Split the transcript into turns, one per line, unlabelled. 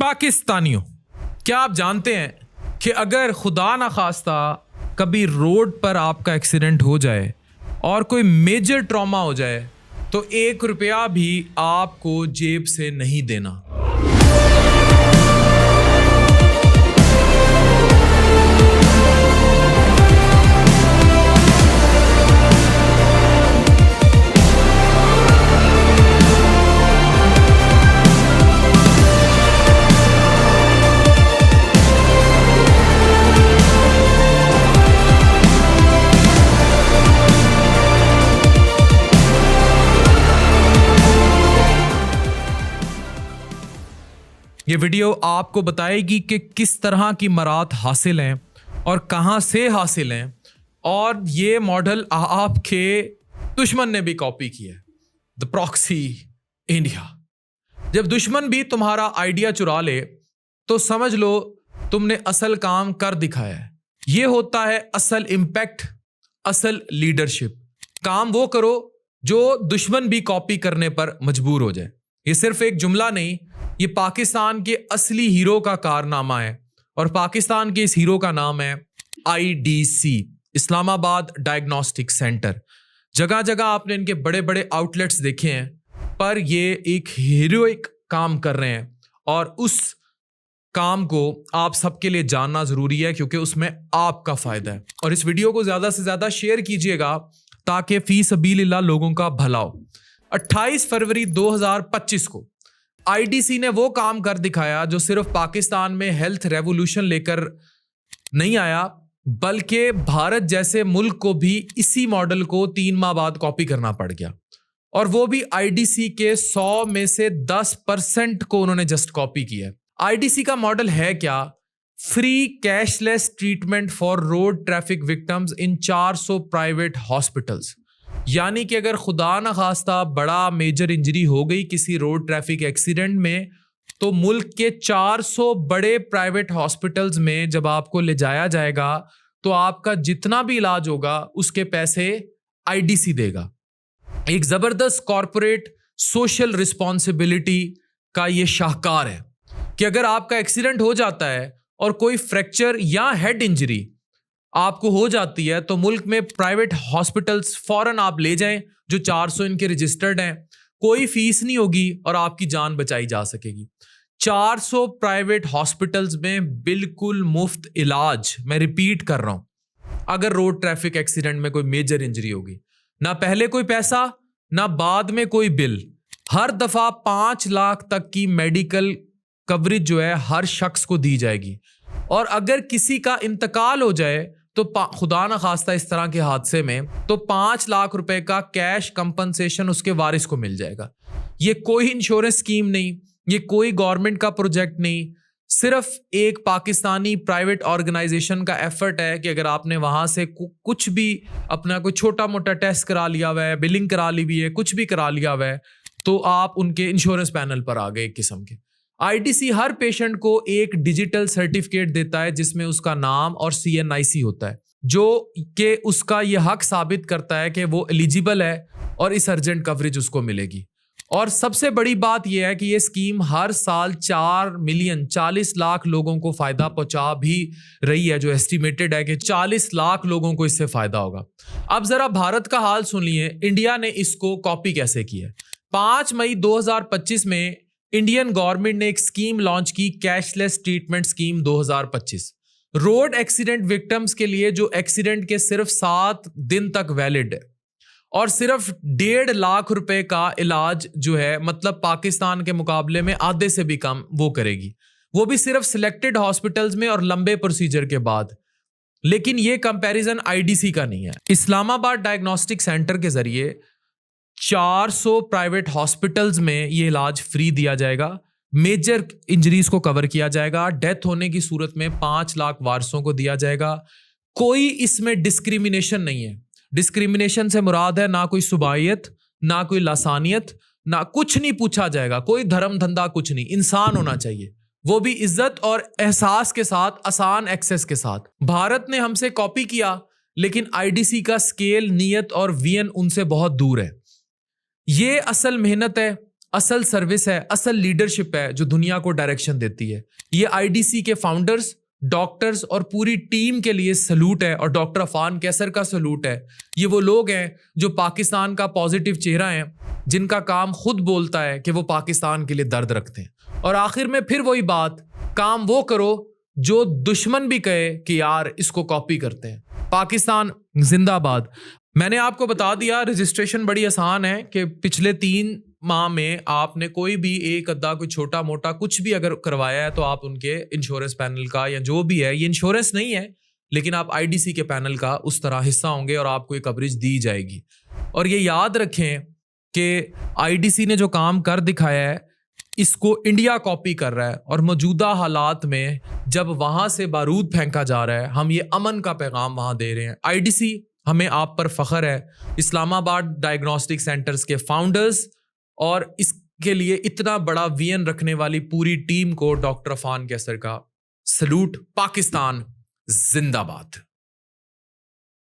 پاکستانیوں، کیا آپ جانتے ہیں کہ اگر خدا نخواستہ کبھی روڈ پر آپ کا ایکسیڈنٹ ہو جائے اور کوئی میجر ٹراما ہو جائے تو 1 روپیہ بھی آپ کو جیب سے نہیں دینا؟ یہ ویڈیو آپ کو بتائے گی کہ کس طرح کی مہارت حاصل ہیں اور کہاں سے حاصل ہیں، اور یہ ماڈل آپ کے دشمن نے بھی کاپی کیا ہے، دا پراکسی انڈیا۔ جب دشمن بھی تمہارا آئیڈیا چرا لے تو سمجھ لو تم نے اصل کام کر دکھایا ہے۔ یہ ہوتا ہے اصل امپیکٹ، اصل لیڈرشپ۔ کام وہ کرو جو دشمن بھی کاپی کرنے پر مجبور ہو جائے۔ یہ صرف ایک جملہ نہیں، یہ پاکستان کے اصلی ہیرو کا کارنامہ ہے، اور پاکستان کے اس ہیرو کا نام ہے IDC، اسلام آباد ڈائگنوسٹک سینٹر۔ جگہ جگہ آپ نے ان کے بڑے بڑے آؤٹ لیٹس دیکھے ہیں، پر یہ ایک ہیروئک کام کر رہے ہیں، اور اس کام کو آپ سب کے لیے جاننا ضروری ہے کیونکہ اس میں آپ کا فائدہ ہے۔ اور اس ویڈیو کو زیادہ سے زیادہ شیئر کیجئے گا تاکہ فی سبیل اللہ لوگوں کا بھلا ہو۔ 28 فروری 2025 کو IDC نے وہ کام کر دکھایا جو صرف پاکستان میں ہیلتھ ریولوشن لے کر نہیں آیا، بلکہ بھارت جیسے ملک کو بھی اسی ماڈل کو 3 ماہ بعد کاپی کرنا پڑ گیا، اور وہ بھی IDC کے 100 میں سے 10% کو انہوں نے جسٹ کاپی کیا ہے۔ IDC کا ماڈل ہے کیا؟ Free cash less treatment for road traffic victims in 400 private hospitals. یعنی کہ اگر خدا نخواستہ بڑا میجر انجری ہو گئی کسی روڈ ٹریفک ایکسیڈنٹ میں، تو ملک کے 400 بڑے پرائیویٹ ہاسپٹلز میں جب آپ کو لے جایا جائے گا تو آپ کا جتنا بھی علاج ہوگا اس کے پیسے IDC دے گا۔ ایک زبردست کارپوریٹ سوشل رسپانسبلٹی کا یہ شاہکار ہے کہ اگر آپ کا ایکسیڈنٹ ہو جاتا ہے اور کوئی فریکچر یا ہیڈ انجری آپ کو ہو جاتی ہے تو ملک میں پرائیویٹ ہاسپٹلز فوراً آپ لے جائیں، جو 400 ان کے رجسٹرڈ ہیں، کوئی فیس نہیں ہوگی اور آپ کی جان بچائی جا سکے گی۔ 400 پرائیویٹ ہاسپٹلز میں بالکل مفت علاج، میں ریپیٹ کر رہا ہوں، اگر روڈ ٹریفک ایکسیڈنٹ میں کوئی میجر انجری ہوگی، نہ پہلے کوئی پیسہ نہ بعد میں کوئی بل، ہر دفعہ 5 لاکھ تک کی میڈیکل کوریج جو ہے ہر شخص کو دی جائے گی، اور اگر کسی کا انتقال ہو جائے تو خدا نخواستہ اس طرح کے حادثے میں تو 5 لاکھ روپے کا کیش کمپنسیشن اس کے وارث کو مل جائے گا۔ یہ کوئی انشورنس اسکیم نہیں، یہ کوئی گورنمنٹ کا پروجیکٹ نہیں، صرف ایک پاکستانی پرائیویٹ آرگنائزیشن کا ایفرٹ ہے کہ اگر آپ نے وہاں سے کچھ بھی اپنا کوئی چھوٹا موٹا ٹیسٹ کرا لیا ہوا ہے، بلنگ کرا لی ہوئی ہے، کچھ بھی کرا لیا ہوا ہے، تو آپ ان کے انشورنس پینل پر آ گئے ایک قسم کے۔ IDC ہر پیشنٹ کو ایک ڈیجیٹل سرٹیفکیٹ دیتا ہے جس میں اس کا نام اور CNIC ہوتا ہے، جو کہ اس کا یہ حق ثابت کرتا ہے کہ وہ ایلیجیبل ہے اور اس ارجنٹ کوریج اس کو ملے گی۔ اور سب سے بڑی بات یہ ہے کہ یہ اسکیم ہر سال 4 ملین 40 لاکھ لوگوں کو فائدہ پہنچا بھی رہی ہے، جو ایسٹیمیٹڈ ہے کہ 40 لاکھ لوگوں کو اس سے فائدہ ہوگا۔ اب ذرا بھارت کا حال سنیے، انڈیا نے اس کو کاپی کیسے کیا ہے۔ 5 مئی 2025 میں انڈین گورنمنٹ نے ایک اسکیم لانچ کی، cashless treatment scheme 2025۔ Road accident victims کے لیے جو ایکسیڈنٹ کے صرف 7 دن تک ویلڈ ہے، اور صرف 1.5 لاکھ روپے کا علاج جو ہے، مطلب پاکستان کے مقابلے میں آدھے سے بھی کم وہ کرے گی، وہ بھی صرف سلیکٹڈ ہاسپٹلز میں اور لمبے پروسیجر کے بعد۔ لیکن یہ کمپیریزن IDC کا نہیں ہے۔ اسلام آباد ڈائگنوسٹک سینٹر کے ذریعے 400 پرائیویٹ ہاسپٹلز میں یہ علاج فری دیا جائے گا، میجر انجریز کو کور کیا جائے گا، ڈیتھ ہونے کی صورت میں 5 لاکھ وارثوں کو دیا جائے گا۔ کوئی اس میں ڈسکریمنیشن نہیں ہے۔ ڈسکریمنیشن سے مراد ہے نہ کوئی صوبائیت، نہ کوئی لسانیت، نہ کچھ نہیں پوچھا جائے گا، کوئی دھرم دھندا کچھ نہیں، انسان ہونا چاہیے، وہ بھی عزت اور احساس کے ساتھ، آسان ایکسیس کے ساتھ۔ بھارت نے ہم سے کاپی کیا، لیکن IDC کا سکیل، نیت اور وین ان سے بہت دور ہے۔ یہ اصل محنت ہے، اصل سروس ہے, اصل لیڈرشپ ہے جو دنیا کو ڈائریکشن دیتی ہے. یہ IDC کے فاؤنڈرز, ڈاکٹرز اور پوری ٹیم کے لیے سلوٹ ہے, اور ڈاکٹر عفان کیسر کا سلوٹ ہے. یہ وہ لوگ ہیں جو پاکستان کا پازیٹیو چہرہ ہیں, جن کا کام خود بولتا ہے کہ وہ پاکستان کے لیے درد رکھتے ہیں. اور آخر میں پھر وہی بات, کام وہ کرو جو دشمن بھی کہے کہ یار اس کو کاپی کرتے ہیں. پاکستان زندہ باد. میں نے آپ کو بتا دیا رجسٹریشن بڑی آسان ہے کہ پچھلے 3 ماہ میں آپ نے کوئی بھی ایک ادھا کوئی چھوٹا موٹا کچھ بھی اگر کروایا ہے تو آپ ان کے انشورنس پینل کا یا جو بھی ہے, یہ انشورنس نہیں ہے لیکن آپ IDC کے پینل کا اس طرح حصہ ہوں گے اور آپ کو یہ کوریج دی جائے گی. اور یہ یاد رکھیں کہ IDC نے جو کام کر دکھایا ہے اس کو انڈیا کاپی کر رہا ہے, اور موجودہ حالات میں جب وہاں سے بارود پھینکا جا رہا ہے ہم یہ امن کا پیغام وہاں دے رہے ہیں. IDC ہمیں آپ پر فخر ہے. اسلام آباد ڈائگنوسٹک سینٹرز کے فاؤنڈرز اور اس کے لیے اتنا بڑا وین رکھنے والی پوری ٹیم کو ڈاکٹر عفان کیسر کا سلوٹ. پاکستان زندہ باد.